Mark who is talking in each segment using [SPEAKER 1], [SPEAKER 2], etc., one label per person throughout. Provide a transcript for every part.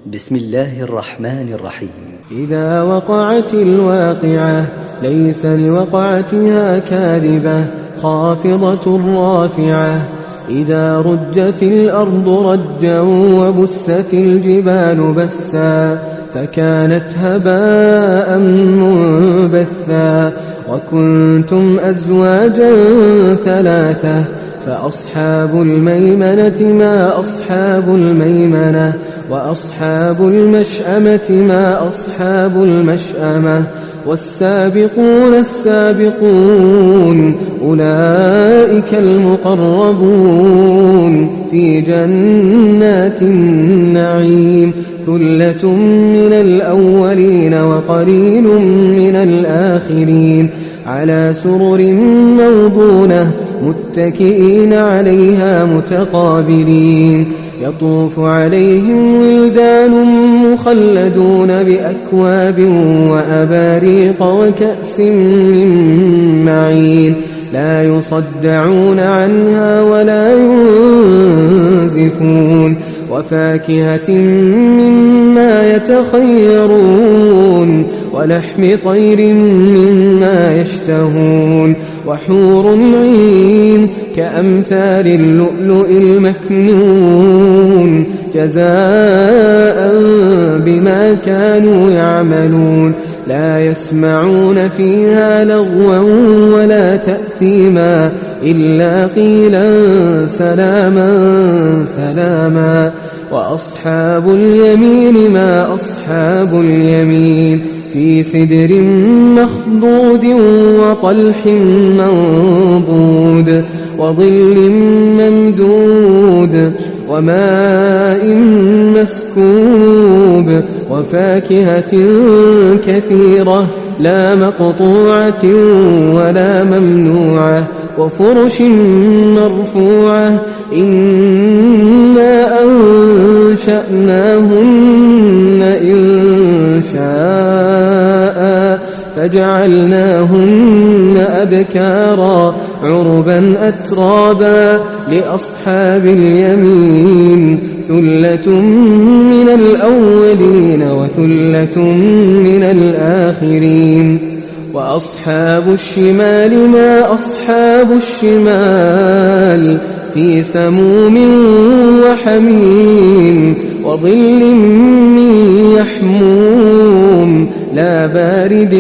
[SPEAKER 1] بسم الله الرحمن الرحيم.
[SPEAKER 2] إذا وقعت الواقعة ليس لوقعتها كاذبة خافضة رافعة. إذا رجت الأرض رجا وبست الجبال بسا فكانت هباء منبثا. وكنتم أزواجا ثلاثة فأصحاب الميمنة ما أصحاب الميمنة وأصحاب المشأمة ما أصحاب المشأمة. والسابقون السابقون أولئك المقربون في جنات النعيم. ثلة من الأولين وقليل من الآخرين. على سرر موضونة متكئين عليها متقابلين. يطوف عليهم ولدان مخلدون بأكواب وأباريق وكأس من معين. لا يصدعون عنها ولا ينزفون. وفاكهة مما يتخيرون ولحم طير مما يشتهون. وحور عين كأمثال اللؤلؤ المكنون جزاء بما كانوا يعملون. لا يسمعون فيها لغوا ولا تأثيما إلا قيلا سلاما سلاما. وأصحاب اليمين ما أصحاب اليمين. في سدر مخضود وطلح منضود وظل ممدود وماء مسكوب. وفاكهة كثيرة لا مقطوعة ولا ممنوعة. وفرش مرفوعة. إنا أنشأناهن إنشاء فجعلناهن أبكارا عربا أترابا لأصحاب اليمين. ثلة من الأولين وثلة من الآخرين. وأصحاب الشمال ما أصحاب الشمال. في سموم وحميم وظل من يحموم لا بارد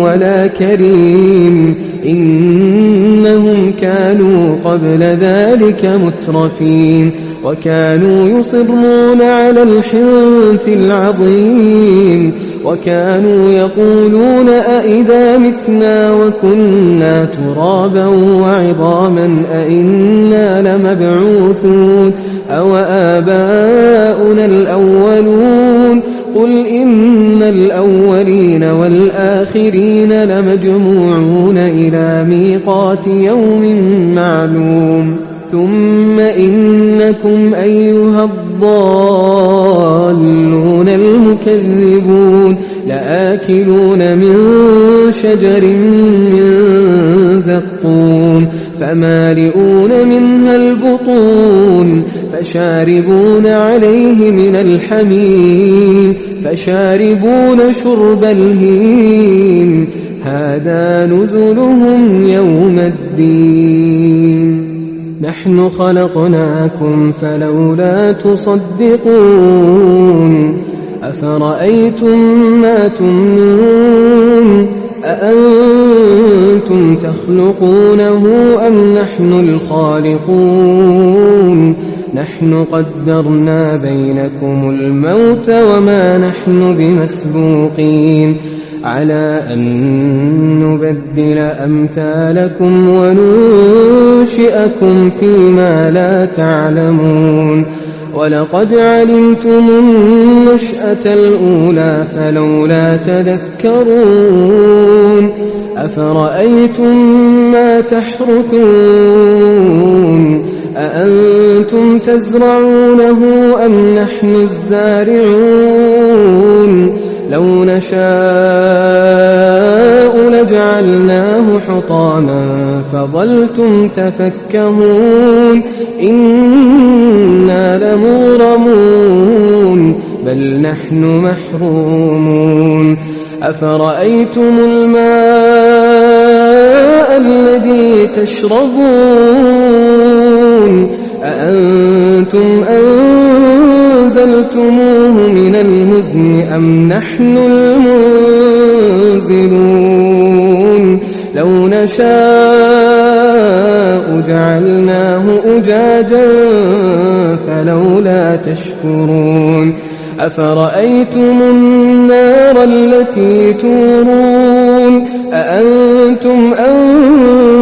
[SPEAKER 2] ولا كريم. إنهم كانوا قبل ذلك مترفين وكانوا يصرون على الحنث العظيم. وكانوا يقولون أئذا متنا وكنا ترابا وعظاما أئنا لمبعوثون أو آباؤنا الأولون. قل إن الأولين والآخرين لمجموعون إلى ميقات يوم معلوم. ثم إنكم أيها الضالون المكذبون لآكلون من شجر من زقوم فمالئون منها البطون فشاربون عليه من الحميم فشاربون شرب الهيم. هذا نزلهم يوم الدين. نحن خلقناكم فلولا تصدقون. أفرأيتم ما تمنون أأنتم تخلقونه أم نحن الخالقون. نحن قدرنا بينكم الموت وما نحن بمسبوقين على أن نبدل أمثالكم وننشئكم فيما لا تعلمون. ولقد علمتم النشأة الأولى فلولا تذكرون. أفرأيتم ما تحرثون أأنتم تزرعونه أم نحن الزارعون. لو نشاء لجعلناه حطاما فظلتم تفكهون. إنا لمغرمون بل نحن محرومون أفرأيتم الماء الذي تشربون أأنتم أنزلتموه من المزن أم نحن المنزلون لو نشاء جعلناه أجاجا فلولا تشكرون أفرأيتم النار التي تورون أأنتم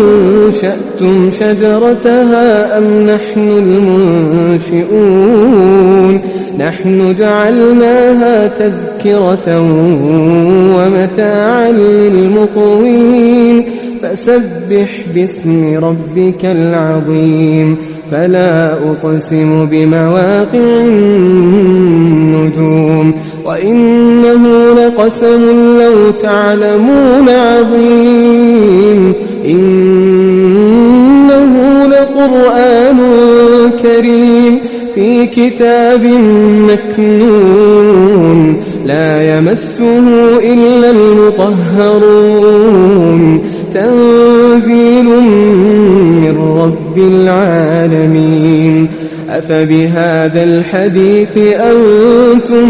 [SPEAKER 2] أنشأتم شجرتها أم نحن المنشئون نحن جعلناها تذكرة ومتاعا للمقوين فسبح باسم ربك العظيم فلا أقسم بمواقع النجوم وإنه لقسم لو تعلمون عظيم إنه لقرآن كريم في كتاب مكنون لا يمسه إلا المطهرون تنزيل من رب العالمين أفبهذا الحديث أنتم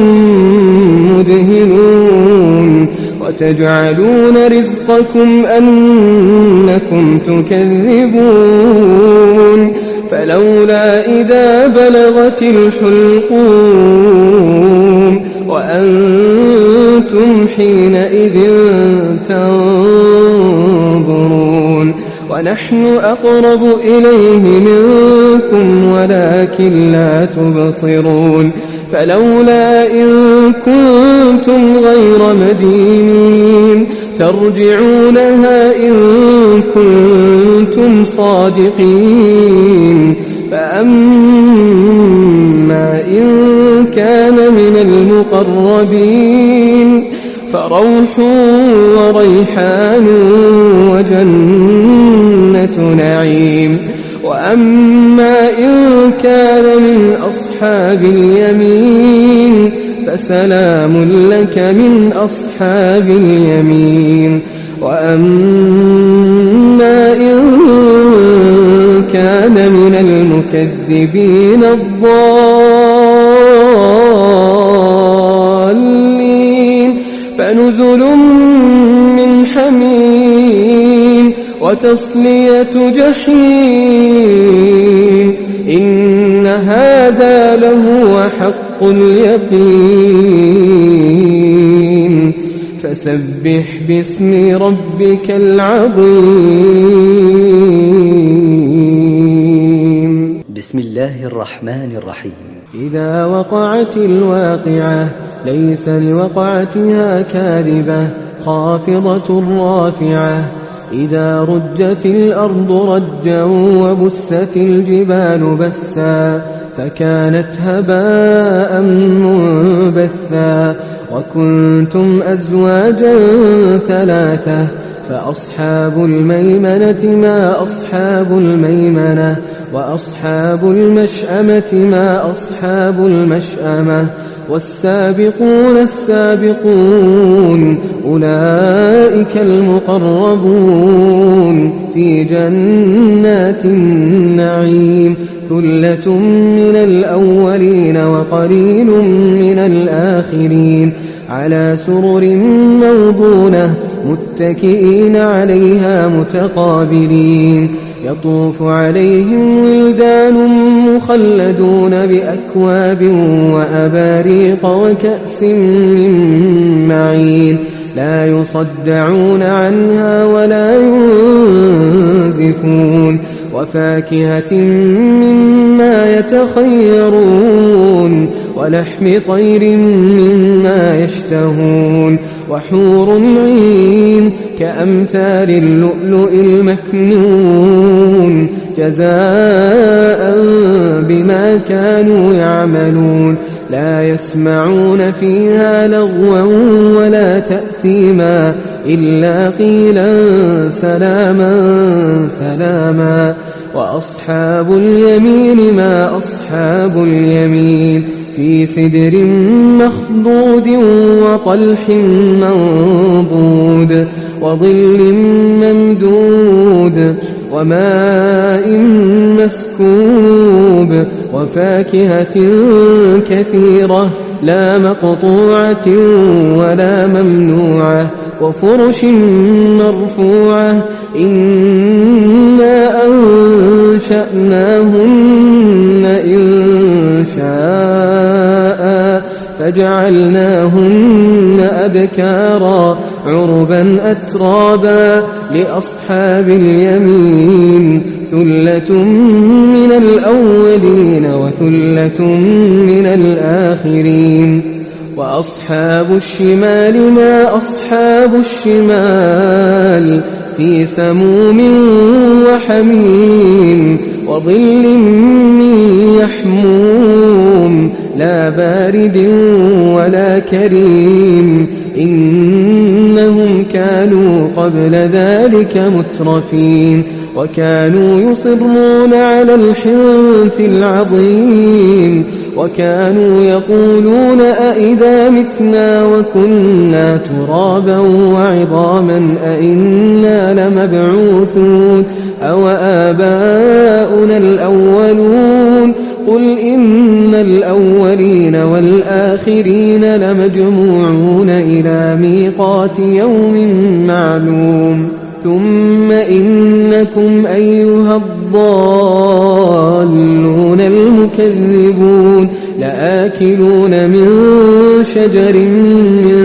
[SPEAKER 2] مدهنون وتجعلون رزقكم أنكم تكذبون فلولا إذا بلغت الحلقوم وأنتم حينئذ تنظرون ونحن أقرب إليه منكم ولكن لا تبصرون فلولا إن كنتم غير مدينين ترجعونها إن كنتم صادقين فأما إن كان من المقربين فروح وريحان وجنة نعيم وأما إن كان من أصحاب اليمين فسلام لك من أصحاب اليمين وأما إن كان من المكذبين الضالين فنزل من حميم وتصلية جحيم إن هذا لهو حق اليقين فسبح باسم ربك العظيم
[SPEAKER 1] بسم الله الرحمن الرحيم
[SPEAKER 2] إذا وقعت الواقعة ليس لوقعتها كاذبة خافضة رافعة إذا رجت الأرض رجا وبست الجبال بسا فكانت هباء منبثا وكنتم أزواجا ثلاثة فأصحاب الميمنة ما أصحاب الميمنة وأصحاب المشأمة ما أصحاب المشأمة والسابقون السابقون أولئك المقربون في جنات النعيم ثلة من الأولين وقليل من الآخرين على سرر موضونة متكئين عليها متقابلين يطوف عليهم ولدان مخلدون بأكواب وأباريق وكأس من معين لا يصدعون عنها ولا ينزفون وفاكهة مما يتخيرون ولحم طير مما يشتهون وحور عين كأمثال اللؤلؤ المكنون جزاء بما كانوا يعملون لا يسمعون فيها لغوا ولا تأثيما إلا قيلا سلاما سلاما وأصحاب اليمين ما أصحاب اليمين في سدر مخضود وطلح منضود وظل ممدود وماء مسكوب وفاكهة كثيرة لا مقطوعة ولا ممنوعة وفرش مرفوعة إنا أنشأناهن إنشاء فجعلناهن أبكارا عربا أترابا لأصحاب اليمين ثلة من الأولين وثلة من الآخرين وأصحاب الشمال ما أصحاب الشمال في سموم وحميم وظل من يحموم لا بارد ولا كريم إنهم كانوا قبل ذلك مترفين وكانوا يصرون على الحنث العظيم وكانوا يقولون أئذا متنا وكنا ترابا وعظاما أئنا لمبعوثون أو آباؤنا الأولون قل إن الأولين والآخرين لمجموعون إلى ميقات يوم معلوم ثم إنكم أيها الضالون المكذبون لآكلون من شجر من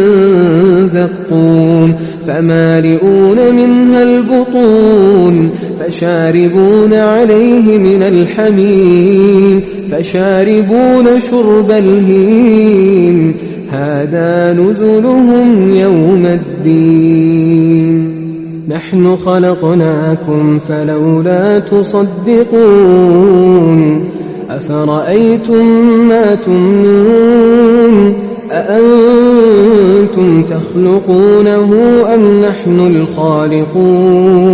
[SPEAKER 2] زقوم فمالئون منها البطون فشاربون عليه من الحميم فشاربون شرب الهيم هذا نزلهم يوم الدين نحن خلقناكم فلولا تصدقون أفرأيتم ما تمنون أأنتم تخلقونه أم نحن الخالقون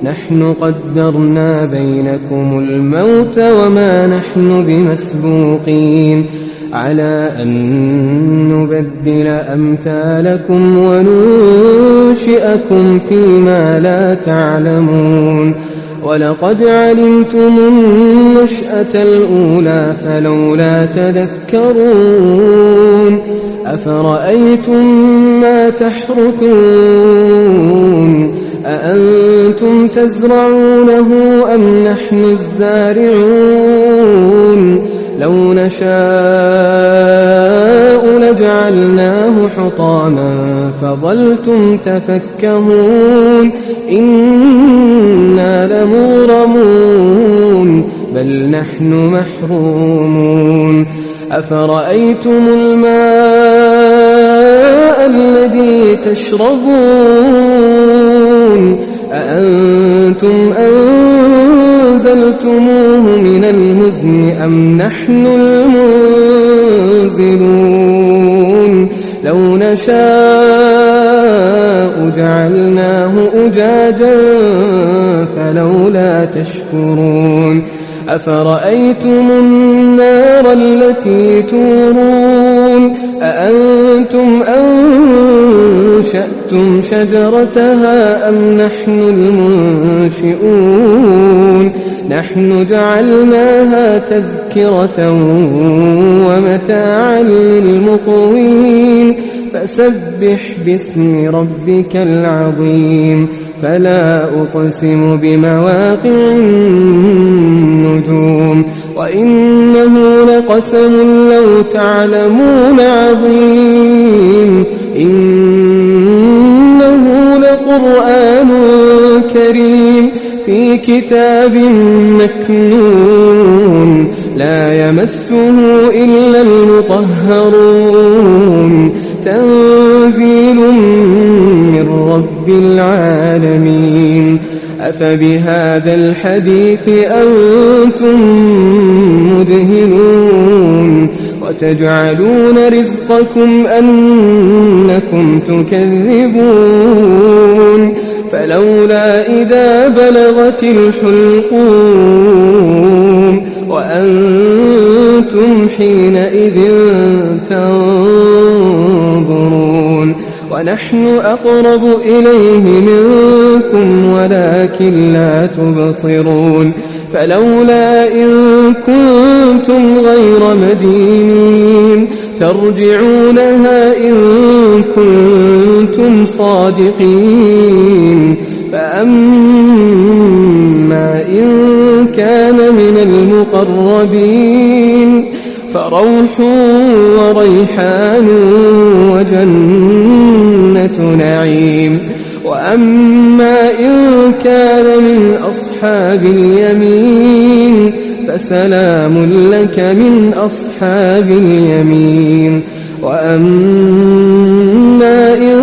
[SPEAKER 2] نحن قدرنا بينكم الموت وما نحن بمسبوقين على أن نبدل أمثالكم وننشئكم فيما لا تعلمون ولقد علمتم النشأة الأولى فلولا تذكرون أفرأيتم ما تحرثون أأنتم تزرعونه أم نحن الزارعون لو نشاء لجعلناه حطاما فظلتم تفكهون إنا لمغرمون بل نحن محرومون أفرأيتم الماء الذي تشربون أأنتم أنزلتموه من المزن أم نحن المنزلون لو نشاء جعلناه أجاجا فلولا تشكرون أفرأيتم النار التي تورون أأنتم أنشأتم شجرتها أم نحن المنشئون نحن جعلناها تذكرة ومتاعا للمقوين فسبح باسم ربك العظيم فلا أقسم بمواقع النجوم وإنه لقسم لو تعلمون عظيم إنه لقرآن كريم في كتاب مكنون لا يمسه إلا المطهرون تنزيل من رب العالمين أفبهذا الحديث أنتم مدهنون وتجعلون رزقكم أنكم تكذبون فلولا إذا بلغت الحلقوم وأنتم حينئذ تنظرون ونحن أقرب إليه منكم ولكن لا تبصرون فلولا إن كنتم غير مدينين ترجعونها إن كنتم صادقين فأما إن كان من المقربين فروح وريحان وجنة نعيم وأما إن كان من أصحاب اليمين فسلام لك من أصحاب اليمين وأما إن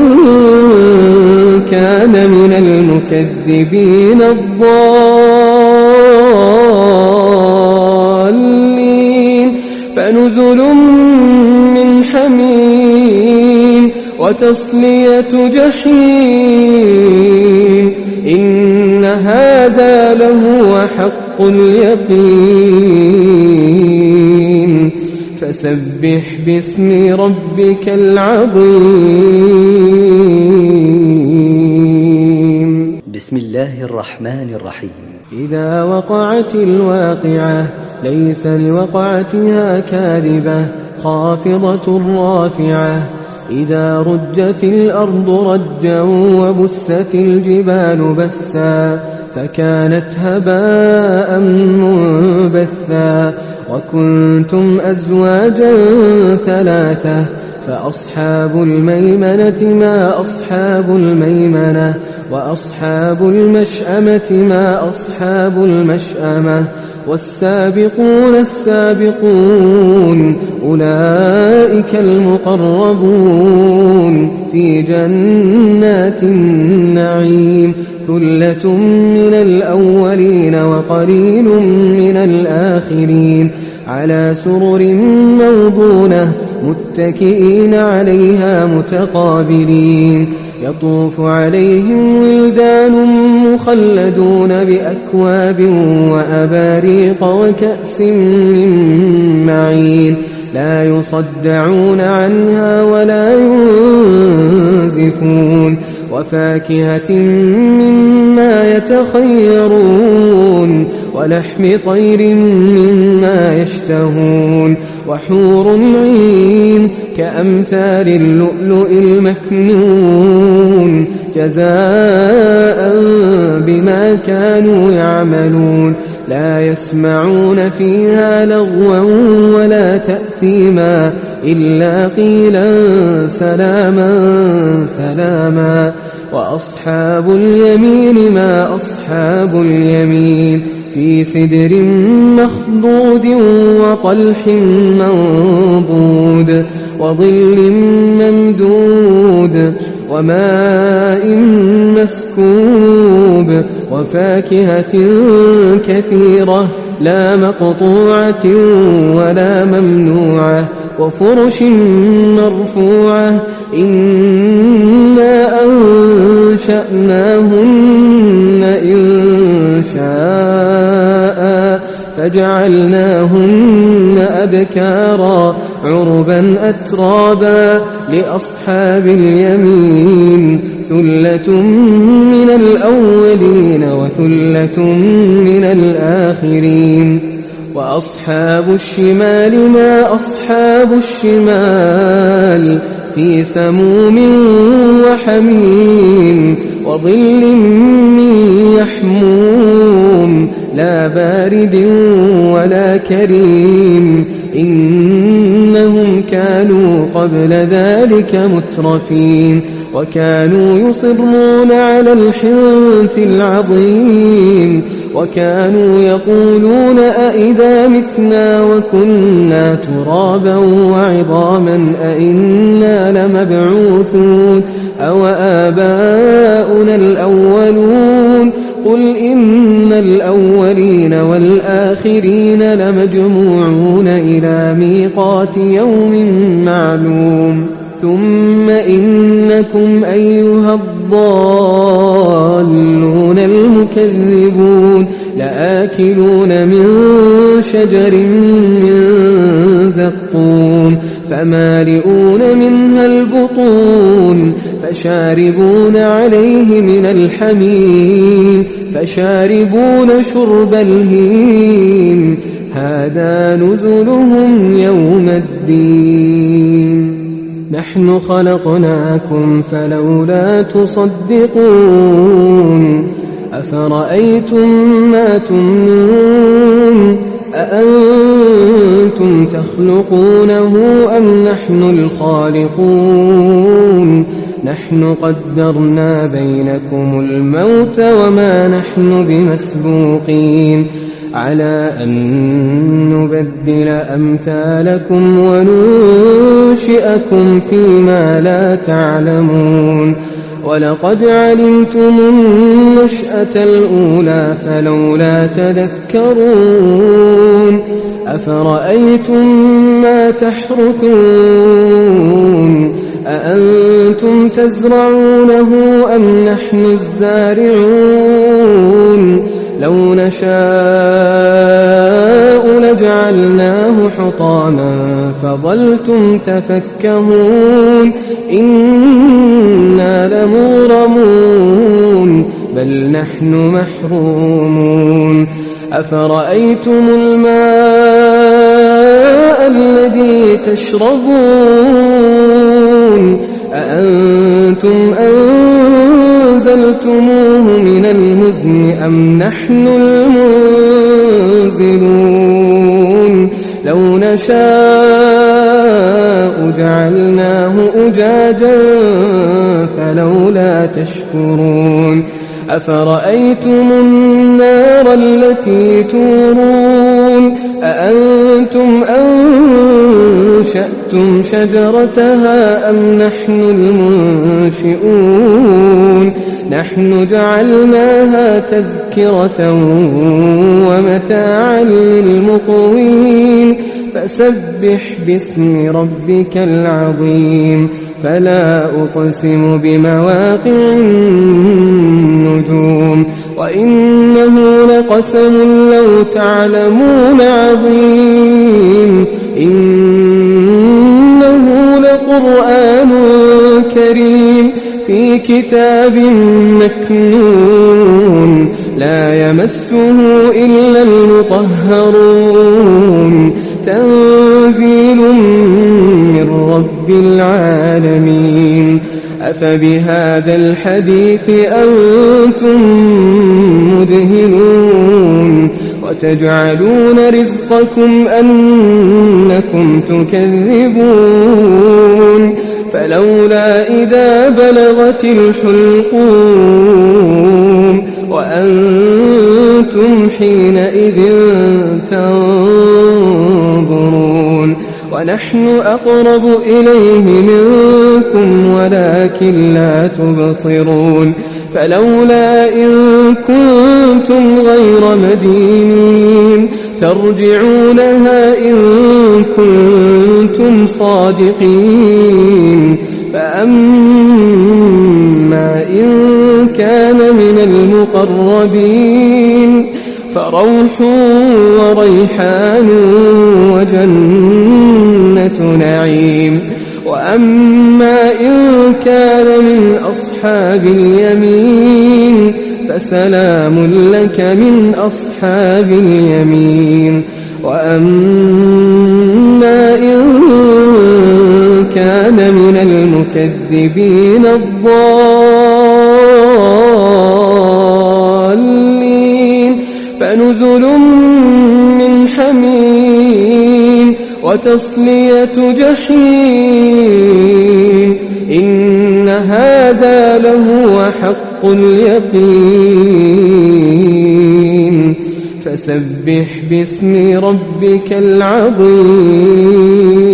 [SPEAKER 2] كان من المكذبين الضالين فنزل من حميم وتصلية جحيم إن هذا لهو حق اليقين فسبح باسم ربك العظيم
[SPEAKER 1] بسم الله الرحمن الرحيم
[SPEAKER 2] إذا وقعت الواقعة ليس لوقعتها كاذبة خافضة رافعة إذا رجت الأرض رجا وبست الجبال بسا فكانت هباء منبثا وكنتم أزواجا ثلاثة فأصحاب الميمنة ما أصحاب الميمنة وأصحاب المشأمة ما أصحاب المشأمة والسابقون السابقون أولئك المقربون في جنات النعيم ثلة من الأولين وقليل من الآخرين على سرر موضونة متكئين عليها متقابلين يطوف عليهم ولدان مخلدون بأكواب وأباريق وكأس من معين لا يصدعون عنها ولا ينزفون وفاكهة مما يتخيرون ولحم طير مما يشتهون وحور عين كأمثال اللؤلؤ المكنون جزاء بما كانوا يعملون لا يسمعون فيها لغوا ولا تأثيما إلا قيلا سلاما سلاما وأصحاب اليمين ما أصحاب اليمين في سدر مخضود وطلح منضود وظل ممدود وماء مسكوب وفاكهة كثيرة لا مقطوعة ولا ممنوعة وفرش مرفوعة إنا أنشأناهن إنشاء فجعلناهن أبكارا عربا أترابا لأصحاب اليمين ثلة من الأولين وثلة من الآخرين وأصحاب الشمال ما أصحاب الشمال في سموم وحميم وظل من يحموم لا بارد ولا كريم إنهم كانوا قبل ذلك مترفين وكانوا يصرون على الحنث العظيم وكانوا يقولون أئذا متنا وكنا ترابا وعظاما أئنا لمبعوثون أو آباؤنا الأولون قل إن الأولين والآخرين لمجموعون إلى ميقات يوم معلوم ثم إنكم أيها الضالون المكذبون لآكلون من شجر من زقوم فمالئون منها البطون فشاربون عليه من الحميم فشاربون شرب الهيم هذا نزلهم يوم الدين نحن خلقناكم فلولا تصدقون أفرأيتم ما تمنون أأنتم تخلقونه أم نحن الخالقون نحن قدرنا بينكم الموت وما نحن بمسبوقين على أن نبدل أمثالكم وننشئكم فيما لا تعلمون ولقد علمتم النشأة الأولى فلولا تذكرون أفرأيتم ما تحرثون أأنتم تزرعونه أم نحن الزارعون لو نشاء لجعلناه حطاما فظلتم تفكهون إنا لمغرمون بل نحن محرومون أفرأيتم الماء الذي تشربون أأنتم أنزلتموه من المزن أم نحن المنزلون لو نشاء جعلناه أجاجا فلولا تشكرون أفرأيتم النار التي تورون أأنتم أنشأتم شجرتها أم نحن المنشئون نحن جعلناها تذكرة ومتاعا للمقوين فسبح باسم ربك العظيم فلا أقسم بمواقع النجوم وإنه لقسم لو تعلمون عظيم إنه لقرآن كريم في كتاب مكنون لا يمسه إلا المطهرون تنزيل من رب العالمين أفبهذا الحديث أنتم مدهنون وتجعلون رزقكم أنكم تكذبون فلولا إذا بلغت الحلقوم وأنتم حينئذ تنظرون ونحن أقرب إليه منكم ولكن لا تبصرون فلولا إن كنتم غير مدينين ترجعونها إن كنتم صادقين فأما إن كان من المقربين فروح وريحان وجنة نعيم وأما إن كان من أصحاب اليمين فسلام لك من أصحاب اليمين وأما إن كان من المكذبين الضالين فنزل من حميم وتصلية جحيم إن هذا لهو حق اليقين فسبح باسم ربك العظيم